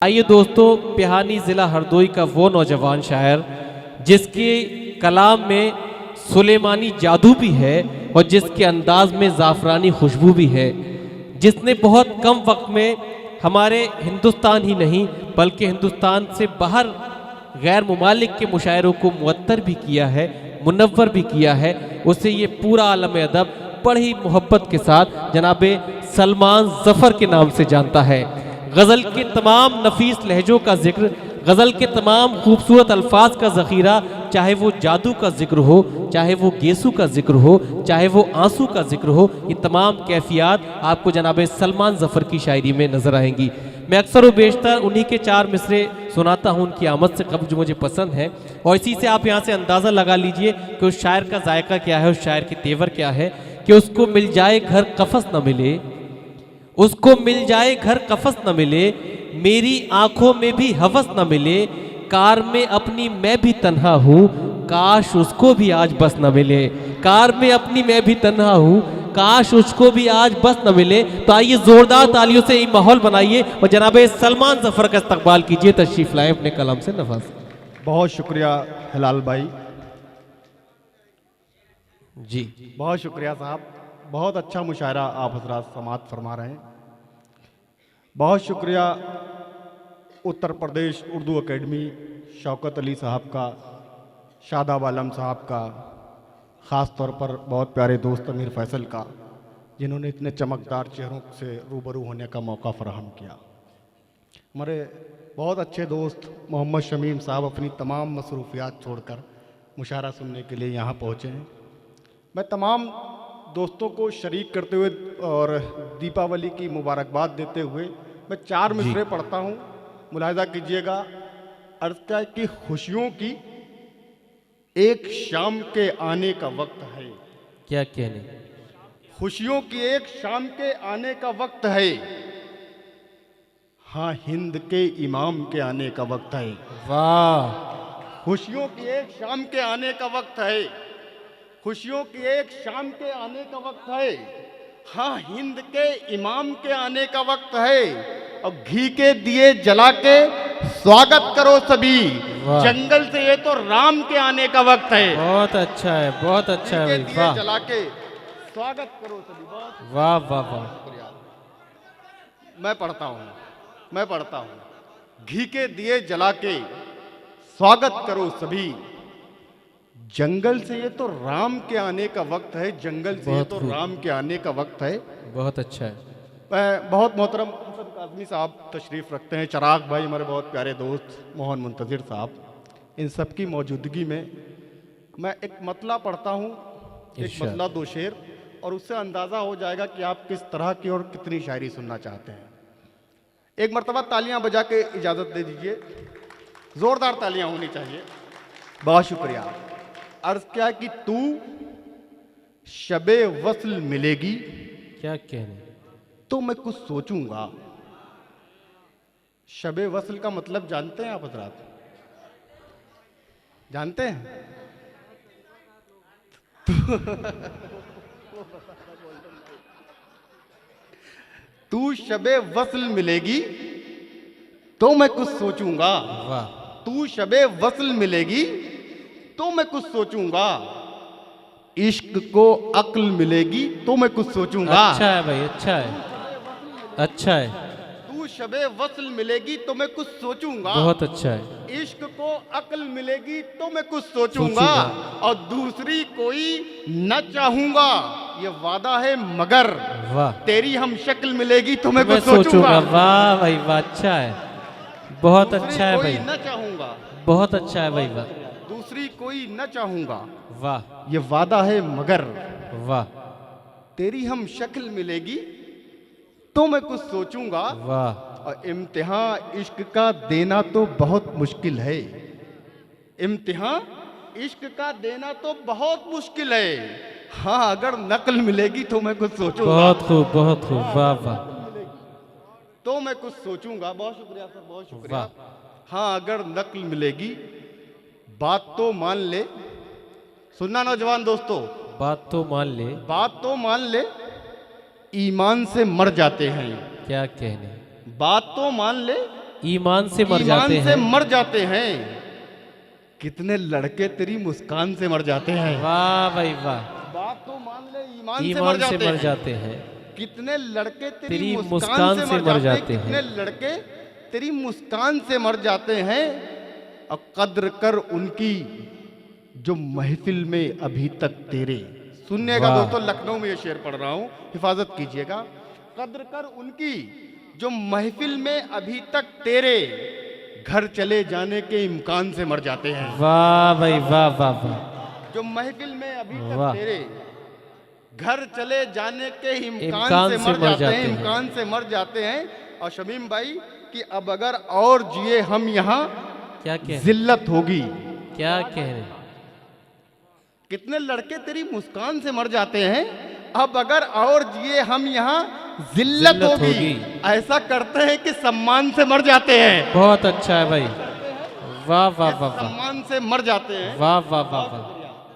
आइए दोस्तों, पिहानी ज़िला हरदोई का वो नौजवान शायर जिसके कलाम में सुलेमानी जादू भी है और जिसके अंदाज में ज़ाफ़रानी खुशबू भी है, जिसने बहुत कम वक्त में हमारे हिंदुस्तान ही नहीं बल्कि हिंदुस्तान से बाहर गैर मुमालिक के मुशायरों को मुअत्तर भी किया है, मुनव्वर भी किया है। उसे ये पूरा आलम अदब बड़ी मोहब्बत के साथ जनाबे सलमान ज़फ़र के नाम से जानता है। गज़ल के तमाम नफीस लहजों का जिक्र, गज़ल के तमाम खूबसूरत अल्फाज का ज़ख़ीरा, चाहे वो जादू का जिक्र हो, चाहे वो गेसू का जिक्र हो, चाहे वो आंसू का जिक्र हो, ये तमाम कैफियत आपको जनाब सलमान ज़फ़र की शायरी में नज़र आएंगी। मैं अक्सर व बेशतर उन्हीं के चार मिसरे सुनाता हूँ उनकी आमद से कब्ल, जो मुझे पसंद है। और इसी से आप यहाँ से अंदाज़ा लगा लीजिए कि उस शायर का जायका क्या है, उस शायर के तेवर क्या है कि उसको मिल जाए घर कफस न मिले, उसको मिल जाए घर कफस न मिले, मेरी आंखों में भी हवस न मिले, कार में अपनी मैं भी तन्हा हूँ, काश उसको भी आज बस न मिले। कार में अपनी मैं भी तन्हा हूँ, काश उसको भी आज बस न मिले। तो आइए जोरदार तालियों से ये माहौल बनाइए और जनाब सलमान ज़फ़र का इस्तकबाल कीजिए। तशरीफ़ लाएं अपने कलम से नवाज। बहुत शुक्रिया हिलाल भाई, जी बहुत शुक्रिया साहब। बहुत अच्छा मुशायरा आप हजरात समात फरमा रहे हैं। बहुत शुक्रिया उत्तर प्रदेश उर्दू एकेडमी शौकत अली साहब का, शादाब आलम साहब का, ख़ास तौर पर बहुत प्यारे दोस्त अमीर फैसल का, जिन्होंने इतने चमकदार चेहरों से रूबरू होने का मौका फराहम किया। हमारे बहुत अच्छे दोस्त मोहम्मद शमीम साहब अपनी तमाम मसरूफियात छोड़कर मुशायरा सुनने के लिए यहाँ पहुँचे हैं। मैं तमाम दोस्तों को शरीक करते हुए और दीपावली की मुबारकबाद देते हुए मैं चार मिसरे पढ़ता हूँ, मुलाहिजा कीजिएगा। अर्ज़ क्या है कि खुशियों की एक शाम के आने का वक्त है। क्या कहने, खुशियों की एक शाम के आने का वक्त है, हाँ हिंद के इमाम के आने का वक्त है। वाह, खुशियों की एक शाम के आने का वक्त है, खुशियों की एक शाम के आने का वक्त है, हाँ हिंद के इमाम के आने का वक्त है। और घी के दिए जला के स्वागत करो सभी, जंगल से ये तो राम के आने का वक्त है। बहुत अच्छा है, बहुत अच्छा है घी भाई, के दिए वाह जला के स्वागत करो सभी। बहुत वाह वाह वाह। शुक्रिया। मैं पढ़ता हूँ। घी के दिए जला के स्वागत करो सभी, जंगल से ये तो राम के आने का वक्त है, जंगल से ये तो राम के आने का वक्त है। बहुत अच्छा है। बहुत मोहतरम असद काज़मी साहब तशरीफ़ रखते हैं, चराग भाई हमारे बहुत प्यारे दोस्त, मोहन मुंतज़िर साहब, इन सब की मौजूदगी में मैं एक मतला पढ़ता हूँ, एक मतला दो शेर, और उससे अंदाज़ा हो जाएगा कि आप किस तरह की और कितनी शायरी सुनना चाहते हैं। एक मरतबा तालियां बजा के इजाज़त दे दीजिए, ज़ोरदार तालियां होनी चाहिए। बहुत शुक्रिया। अर्ज़ क्या कि तू शबे वस्ल मिलेगी, क्या कहने, तो मैं कुछ सोचूंगा। शबे वस्ल का मतलब जानते हैं आप हजरात? जानते हैं? तू शबे वस्ल मिलेगी तो मैं कुछ सोचूंगा। वाह, तू शबे वस्ल मिलेगी तो मैं कुछ सोचूंगा, इश्क को अक्ल मिलेगी तो मैं कुछ सोचूंगा। अच्छा है भाई, अच्छा है, अच्छा है, तू शबे वस्ल मिलेगी तो मैं कुछ सोचूंगा, बहुत अच्छा है। इश्क को अक्ल मिलेगी तो मैं कुछ सोचूंगा, और दूसरी कोई न चाहूंगा, ये वादा है मगर वाह, तेरी हम शक्ल मिलेगी तो मैं मैं कुछ सोचूंगा। वाह भाई वाह, अच्छा है, बहुत दूसरी अच्छा है कोई भाई, न चाहूंगा, बहुत अच्छा है भाई, वाह दूसरी कोई न चाहूंगा, वाह ये वादा है मगर वाह तेरी हम शक्ल मिलेगी तो मैं कुछ सोचूंगा। वाह। और इम्तिहान इश्क का देना तो बहुत मुश्किल है, इम्तिहान इश्क का देना तो बहुत मुश्किल है, हाँ अगर नकल मिलेगी तो मैं कुछ सोचूंगा। बहुत खूब, बहुत खूब, वाह वाह तो मैं कुछ सोचूंगा। बहुत शुक्रिया सर, बहुत शुक्रिया। वाह। हाँ अगर नकल मिलेगी, बात तो मान ले, सुनना नौजवान दोस्तों, बात तो मान ले, बात तो मान ले, ईमान से मर जाते हैं। क्या कहने, बात तो मान ले, ईमान से मर जाते ईमान से हैं। मर जाते हैं। कितने लड़के तेरी मुस्कान से मर जाते हैं। वाह भाई वाह, बात तो मान ले, ईमान से ईमान मर से जाते मर हैं। जाते हैं। कितने लड़के तेरी तेरी मुस्कान मुस्कान से मर जाते हैं। हैं। कितने लड़के तेरी मुस्कान से मर जाते हैं। और कद्र कर उनकी जो महफिल में अभी तक तेरे। सुनिएगा वाह। दोस्तों, लखनऊ में ये शेर पढ़ रहा हूं, हिफाजत कीजिएगा। कद्र कर उनकी जो महफिल में अभी तक तेरे घर चले जाने के इम्कान से मर जाते हैं। वाह भाई वाह वाह वाह, जो महफिल में अभी तक वाह। तेरे घर चले जाने के इम्कान इम्कान से मर जाते हैं। इम्कान से मर जाते हैं। और शमीम भाई कि अब अगर और जिए हम यहाँ क्या कह जिल्लत होगी। क्या कह रहे? कितने लड़के तेरी मुस्कान से मर जाते हैं। अब अगर और जिए हम यहाँ जिल्लत जिल्लत होगी। होगी। ऐसा ऐसा करते हैं कि सम्मान से मर जाते हैं। बहुत अच्छा है भाई, वाह वाह वाह वाह, सम्मान से मर जाते हैं। वाह वाह वाह वाह,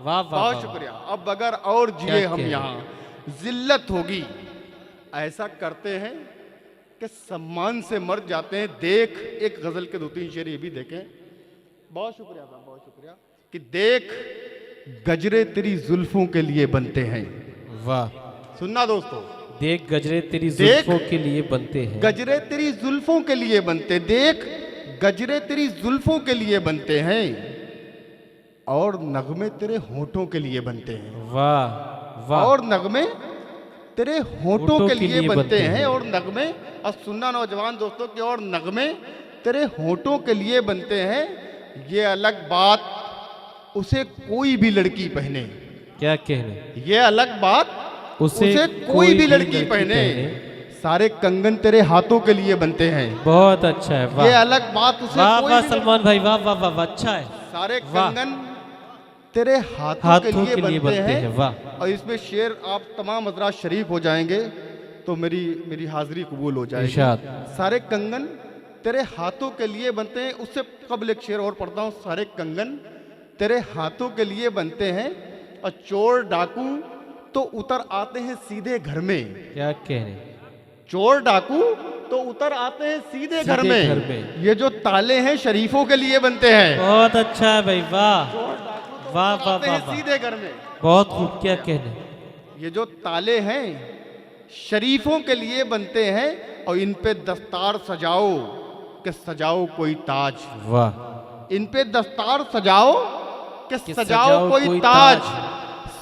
वाह वाह बहुत वाह। शुक्रिया। अब अगर और जिए क्या हम कह यहाँ जिल्लत होगी। ऐसा करते हैं कि सम्मान से मर जाते हैं। देख, एक गजल के 2-3 शेर ये भी देखें। बहुत शुक्रिया साहब, बहुत शुक्रिया। कि देख गजरे तेरी जुल्फों के लिए बनते हैं। वाह। सुनना दोस्तों, देख गजरे तेरी देख, जुल्फों के लिए बनते हैं। गजरे तेरी जुल्फों के लिए बनते। देख गजरे तेरी जुल्फों के लिए बनते हैं और नगमे तेरे होठों के लिए बनते हैं। वाह वाह, और नगमे तेरे होठों के लिए बनते हैं। और नगमे, अब सुनना नौजवान दोस्तों कि और नगमे तेरे होठों के लिए बनते हैं। ये अलग बात उसे कोई भी लड़की पहने। क्या कहने? ये अलग बात उसे कोई भी लड़की पहने। सारे कंगन तेरे हाथों के लिए बनते हैं। बहुत अच्छा है, वाह। ये अलग बात उसे वाह कोई वाह भी सलमान भाई, वाह वाह वाह वाह, अच्छा है। सारे वाह। कंगन तेरे हाथों के लिए बनते हैं। वाह। और इसमें शेर आप तमाम हजरात शरीक हो जाएंगे तो मेरी हाजिरी कबूल हो जाएगी। इरशाद। सारे कंगन तेरे हाथों के लिए बनते हैं। उससे कबल एक शेर और पढ़ता हूँ। सारे कंगन तेरे हाथों के लिए बनते हैं और चोर डाकू तो उतर आते हैं सीधे घर में। क्या कहने? चोर डाकू तो उतर आते हैं सीधे घर सीधे घर में। में। ये जो ताले हैं शरीफों के लिए बनते हैं। बहुत अच्छा है भाई, वाह वाह वाह आते हैं वाह वाह, सीधे घर में। बहुत खूब। क्या कहने? ये जो ताले हैं शरीफों के लिए बनते हैं और इन पे दस्तार सजाओ कि सजाओ कोई ताज। वाह। इन पे दस्तार सजाओ कि कि सजाओ कोई ताज।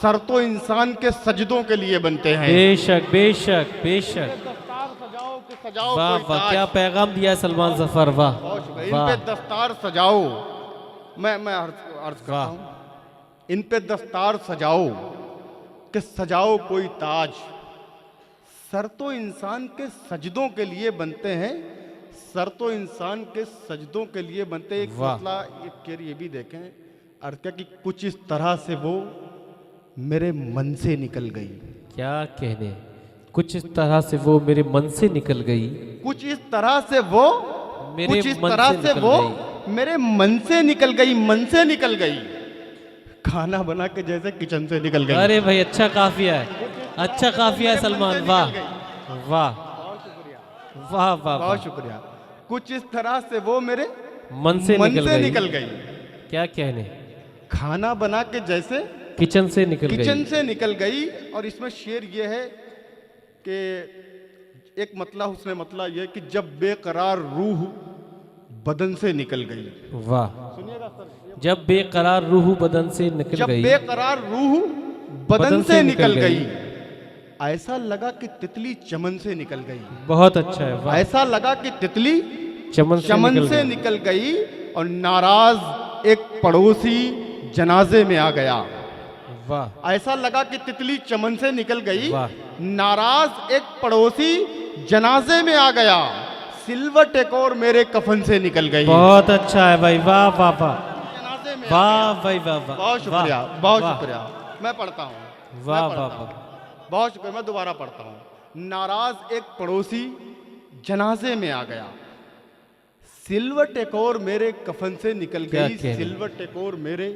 सर तो इंसान के सजदों के लिए बनते हैं। बेशक बेशक बेशक, दस्तार सजाओ कि सजाओ वाह कोई वाह, ताज। क्या पैगाम दिया है सलमान जफर, वाह बहुत शुक्रिया। इन वाह पे दस्तार सजाओ। मैं अर्ज करता वाह। हूँ। इन पे दस्तार सजाओ कि सजाओ कोई ताज। सर तो इंसान के सजदों के लिए बनते हैं। सर तो इंसान के सजदों के लिए बनते हैं। एक वाह। मसला एक केर ये भी देखें। अर्ज किया कि कुछ इस तरह से वो मेरे मन से निकल गई। क्या कहने? कुछ इस तरह से वो मेरे मन से निकल गई। कुछ इस तरह से वो मेरे कुछ इस मन तरह से से निकल वो गई। मेरे मन से निकल गई। मन से निकल गई। खाना बना के जैसे किचन से निकल गई। अरे भाई, अच्छा काफिया है, अच्छा काफिया है सलमान, वाह वाह वाह वाह वाह, बहुत शुक्रिया। कुछ इस तरह से वो मेरे मन से निकल गई। क्या कहने? खाना बना के जैसे किचन से निकल किचन गई। से निकल गई। और इसमें शेर ये है कि एक मतलब उसने मतलब ये कि जब बेकरार रूह बदन से निकल गई। वाह। सुनिएगा सर। जब बेकरार रूह बदन से निकल जब गई। बेकरार रूह बदन से निकल गई। ऐसा लगा कि तितली चमन से निकल गई। बहुत अच्छा है, वाह। ऐसा लगा कि तितली चमन चमन से गई। निकल गई। और नाराज एक पड़ोसी जनाजे में आ गया। वाह। ऐसा लगा कि तितली चमन से निकल गई। वाह। नाराज एक पड़ोसी जनाजे में आ गया। सिल्वट एक और मेरे कफन से निकल गई। बहुत अच्छा है भाई, वाह वाह वाह, जनाजे में आ वाह गया। भाई वाह वाह, बहुत शुक्रिया, वाह, बहुत वाह, शुक्रिया। मैं पढ़ता हूँ। वाह मैं वाह पढ़ता हूँ। वाह, बहुत शुक्रिया। मैं दोबारा पढ़ता हूँ। नाराज एक पड़ोसी जनाजे में आ गया। सिल्वट एक और मेरे कफन से निकल क्या गई। कहने? सिल्वट एक और मेरे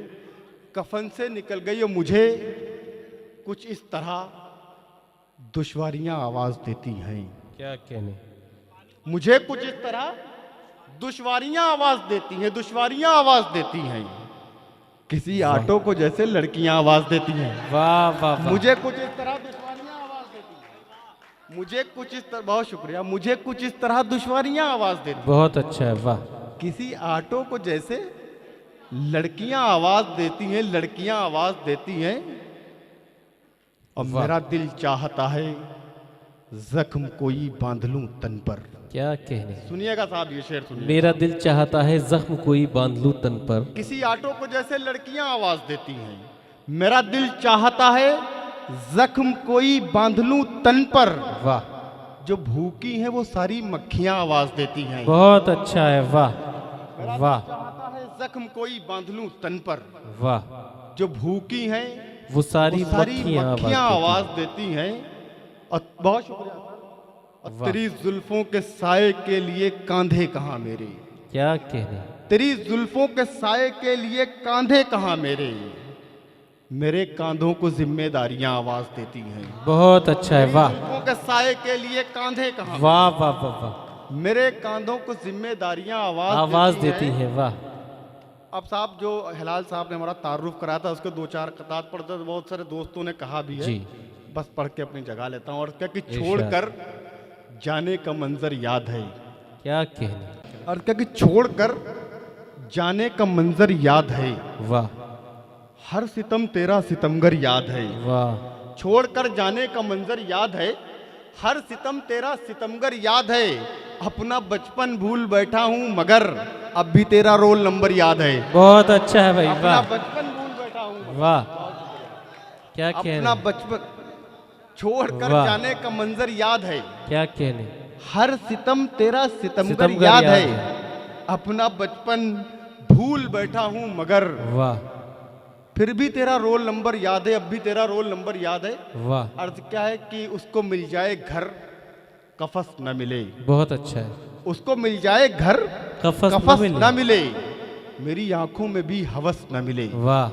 कफन से निकल गई। और मुझे कुछ इस तरह दुश्वारियां आवाज देती हैं। क्या कहने? मुझे कुछ इस तरह दुश्वारियां आवाज देती हैं, दुश्वारियां आवाज देती हैं, किसी ऑटो को जैसे लड़कियां आवाज देती हैं। वाह वाह वाह, मुझे कुछ इस तरह दुश्वारियां आवाज देती हैं, मुझे कुछ इस तरह, बहुत शुक्रिया, मुझे कुछ इस तरह दुश्वारियां आवाज देती हैं। बहुत अच्छा है, वाह किसी ऑटो को जैसे लड़कियां आवाज देती हैं, लड़कियां आवाज देती हैं। और वाह। मेरा दिल चाहता है जख्म कोई बांध लूं तन पर। क्या कहने। सुनिएगा साहब, ये शेर सुनिए। मेरा दिल चाहता है जख्म कोई बांध लूं तन पर। किसी ऑटो को जैसे लड़कियां आवाज देती हैं, मेरा दिल चाहता है जख्म कोई बांध लूं तन पर। वाह, जो भूखी हैं वो सारी मक्खियां आवाज देती हैं। बहुत अच्छा है, वाह मेरा वाह दिल चाहता है जख्म कोई बांध लूं तन पर। वाह, जो भूखी हैं वो सारी वो सारी मक्खियां मक्खियां आवाज आवाज देती हैं। और बहुत शुक्रिया सर। और वाह। तेरी जुल्फों के साए के लिए कांधे कहाँ मेरे, क्या कहने। तेरी जुल्फों के साए के लिए कांधे कहाँ मेरे, मेरे कांधों को जिम्मेदारियां आवाज देती हैं। बहुत अच्छा है, वाह जुल्फों के साए के लिए कांधे कहाँ, वाह वाह वाह वाह, मेरे कांधों को जिम्मेदारियां आवाज देती हैं। है, वाह। अब साहब, जो हिलाल साहब ने हमारा तारुफ कराया था, उसके दो चार कतार पढ़ते तो बहुत सारे दोस्तों ने कहा भी है, जी। बस पढ़ के अपनी जगह लेता हूँ। और क्या कि इरशाद। छोड़कर जाने का मंजर याद है, क्या कहने। और क्या कि छोड़कर जाने का मंजर याद है, वाह हर सितम तेरा सितमगर याद है। वाह, छोड़कर जाने का मंजर याद है, हर सितम तेरा सितमगर याद है। अपना बचपन भूल बैठा हूँ मगर अब भी तेरा रोल नंबर याद है। बहुत अच्छा है भाई, अपना वाह बचपन भूल बैठा हूँ, वाह, क्या अपना कहने। बचपन छोड़कर वाह। जाने का मंजर याद है, क्या कहने। हर सितम तेरा सितमगर सितमगर याद याद है। अपना बचपन भूल बैठा हूँ मगर वाह फिर भी तेरा रोल नंबर याद है, अब भी तेरा रोल नंबर याद है। वाह, अर्ज क्या है कि उसको मिल जाए घर कफस न मिले, बहुत अच्छा है। उसको मिल जाए घर कफस कफस न न मिले, मेरी आंखों में भी हवस न मिले, वाह,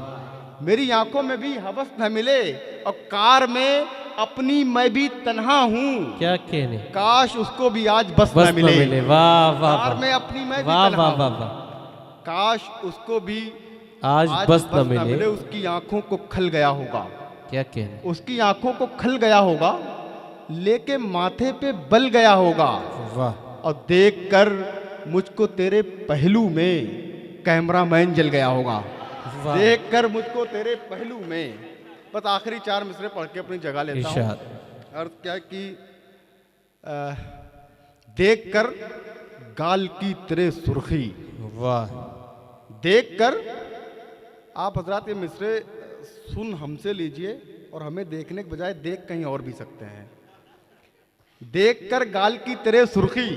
मेरी आंखों में भी हवस न मिले। और कार में अपनी मैं भी तन्हा हूँ, क्या कहने। काश उसको भी आज बस बस न मिले। वाह वाह कार वाह, में अपनी मैं भी वाह तन्हा वाह हूँ, वाह वाह, काश उसको भी आज बस न मिले। उसकी आंखों को खल गया होगा, क्या कहने। उसकी आंखों को खल गया होगा, लेके माथे पे बल गया होगा। वाह, और देखकर मुझको तेरे पहलू में कैमरामैन जल गया होगा, वाह, देखकर मुझको तेरे पहलू में। बस आखिरी चार मिसरे पढ़ के अपनी जगह लेता हूँ। इरशाद। अर्थ क्या कि देखकर गाल की तेरे सुर्खी, वाह, देखकर आप हजरात ये मिसरे सुन हमसे लीजिए और हमें देखने के बजाय देख कहीं और भी सकते हैं। देखकर गाल की तेरे सुर्खी,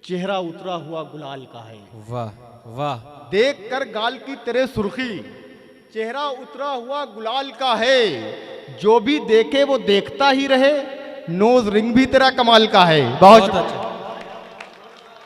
चेहरा उतरा हुआ गुलाल का है। वाह वाह, देखकर गाल की तेरे सुर्खी, चेहरा उतरा हुआ गुलाल का है। जो भी देखे वो देखता ही रहे, नोज रिंग भी तेरा कमाल का है। बहुत बहुत अच्छा।